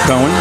Cohen.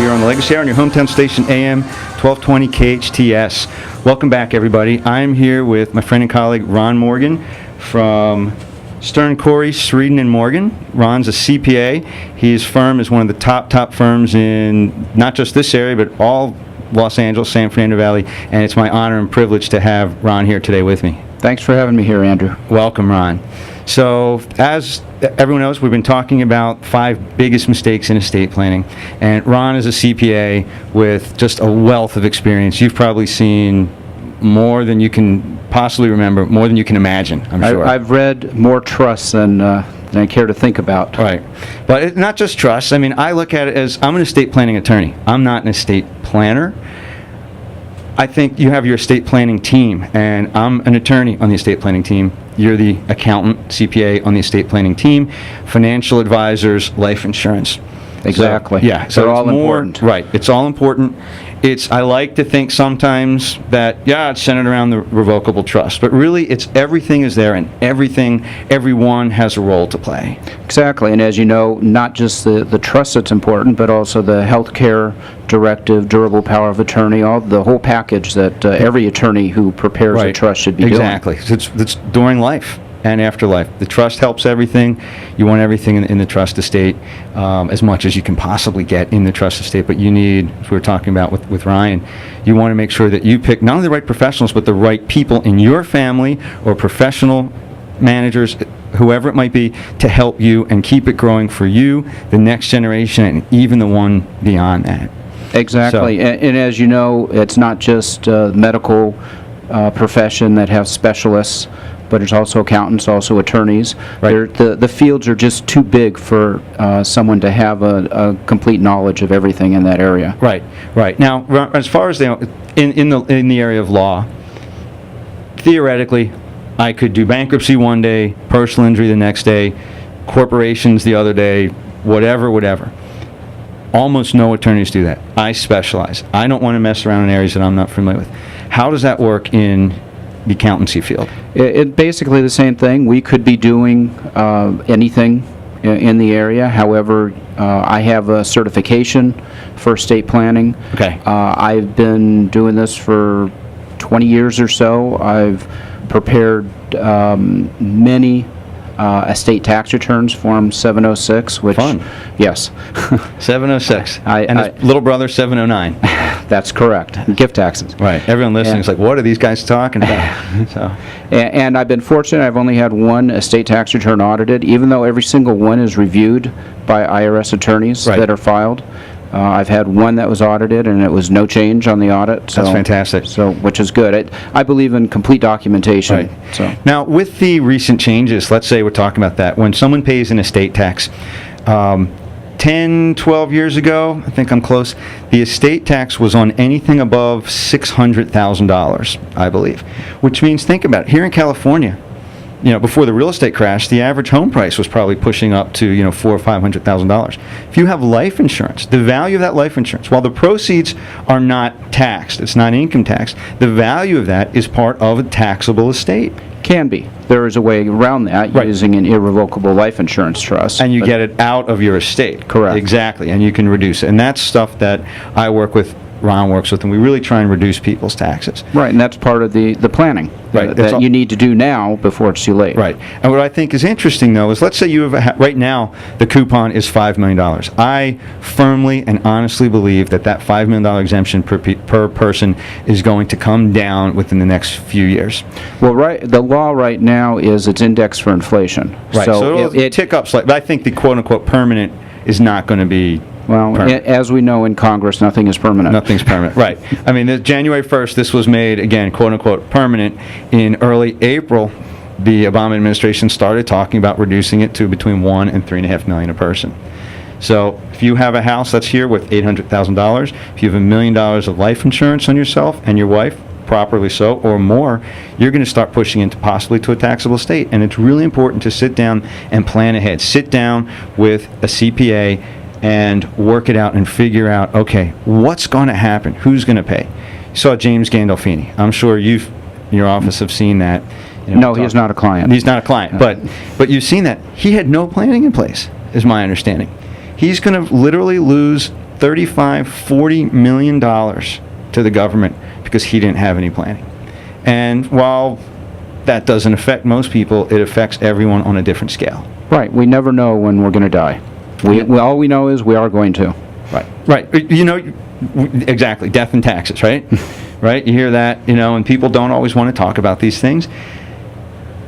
We are on the Legacy Hour on your hometown station, AM 1220 KHTS. Welcome back, everybody. I'm here with my friend and colleague, Ron Morgan from Stern Corey, Sweden and Morgan. Ron's a CPA. His firm is one of the top firms in not just this area, but all Los Angeles, San Fernando Valley, and it's my honor and privilege to have Ron here today with me. Thanks for having me here, Andrew. Welcome, Ron. So, as everyone knows, we've been talking about 5 biggest mistakes in estate planning, and Ron is a CPA with just a wealth of experience. You've probably seen more than you can possibly remember, more than you can imagine, I'm sure. I've read more trusts than I care to think about. Right. But not just trusts. I mean, I look at it as I'm an estate planning attorney. I'm not an estate planner. I think you have your estate planning team, and I'm an attorney on the estate planning team. You're the accountant, CPA on the estate planning team, financial advisors, life insurance. Exactly. So, yeah. So they're all important. Right. It's all important. I like to think sometimes that, it's centered around the revocable trust, but really everything is there, and everyone has a role to play. Exactly. And as you know, not just the trust that's important, but also the healthcare directive, durable power of attorney, the whole package that every attorney who prepares a trust should be doing. Exactly. It's during life and after life. The trust helps everything. You want everything in the trust estate, as much as you can possibly get in the trust estate, but you need, as we were talking about with Ryan, you want to make sure that you pick not only the right professionals, but the right people in your family or professional managers, whoever it might be, to help you and keep it growing for you, the next generation, and even the one beyond that. Exactly. So, and as you know, it's not just medical profession that have specialists, but there's also accountants, also attorneys. Right. The fields are just too big for someone to have a complete knowledge of everything in that area. Right. Now, as far as in the area of law, theoretically, I could do bankruptcy one day, personal injury the next day, corporations the other day, whatever. Almost no attorneys do that. I specialize. I don't want to mess around in areas that I'm not familiar with. How does that work in the accountancy field? It basically the same thing. We could be doing anything in the area. However, I have a certification for estate planning. Okay. I've been doing this for 20 years or so. I've prepared many estate tax returns, Form 706, which... Fun. Yes. 706. And his little brother, 709. That's correct. Gift taxes. Right. Everyone listening is like, what are these guys talking about? So. And I've been fortunate. I've only had one estate tax return audited, even though every single one is reviewed by IRS attorneys that are filed. I've had one that was audited, and it was no change on the audit. So, that's fantastic. So, which is good. I believe in complete documentation. Right. So. Now, with the recent changes, let's say we're talking about that. When someone pays an estate tax, 10, 12 years ago, I think I'm close, the estate tax was on anything above $600,000, I believe. Which means, think about it. Here in California, before the real estate crash, the average home price was probably pushing up to, $400,000 or $500,000. If you have life insurance, the value of that life insurance, while the proceeds are not taxed, it's not income tax, the value of that is part of a taxable estate. Can be. There is a way around that using an irrevocable life insurance trust. And you get it out of your estate. Correct. Exactly. And you can reduce it. And that's stuff that I work with, Ron works with, and we really try and reduce people's taxes. Right, and that's part of the planning that you need to do now before it's too late. Right. And what I think is interesting, though, is let's say you have right now the coupon is $5 million. I firmly and honestly believe that $5 million exemption per person is going to come down within the next few years. Well, the law right now is it's indexed for inflation. Right. So it'll tick up slightly. But I think the quote-unquote permanent is not going to be... Well, as we know in Congress, nothing is permanent. Nothing's permanent, right. I mean, January 1st, this was made, again, quote-unquote, permanent. In early April, the Obama administration started talking about reducing it to between $1 and $3.5 million a person. So if you have a house that's here with $800,000, if you have $1 million of life insurance on yourself and your wife, properly so, or more, you're going to start pushing into possibly to a taxable estate. And it's really important to sit down and plan ahead. Sit down with a CPA and work it out and figure out, okay, what's going to happen? Who's going to pay? You saw James Gandolfini. I'm sure you've, in your office, have seen that. No, he is not a client. He's not a client, but you've seen that. He had no planning in place, is my understanding. he's going to literally lose $35-40 million to the government because he didn't have any planning. And while that doesn't affect most people, it affects everyone on a different scale. Right. We never know when we're going to die. All we know is we are going to. Right. Right. You know, exactly. Death and taxes, right? Right? You hear that, you know, and people don't always want to talk about these things.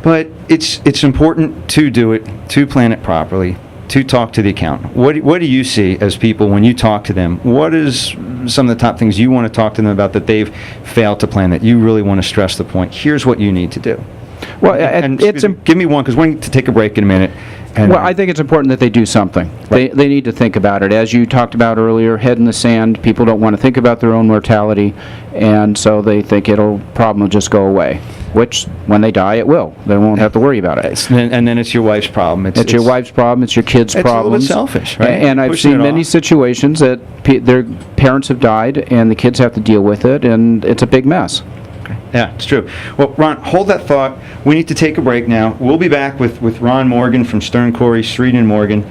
But it's important to do it, to plan it properly, to talk to the accountant. What do you see as people when you talk to them? What is some of the top things you want to talk to them about that they've failed to plan, that you really want to stress the point? Here's what you need to do. Well, Give me one, because we're going to take a break in a minute. And, well, I think it's important that they do something. Right. They need to think about it. As you talked about earlier, head in the sand. People don't want to think about their own mortality, and so they think problem will just go away, which, when they die, it will. They won't have to worry about it. And then it's your wife's problem. It's your wife's problem. It's your kids' problems. It's a little bit selfish, right? And I've seen many situations that their parents have died, and the kids have to deal with it, and it's a big mess. Yeah, it's true. Well, Ron, hold that thought. We need to take a break now. We'll be back with Ron Morgan from Stern Corey, Street and Morgan.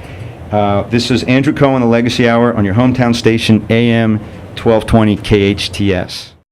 This is Andrew Cohen, the Legacy Hour, on your hometown station, AM 1220 KHTS.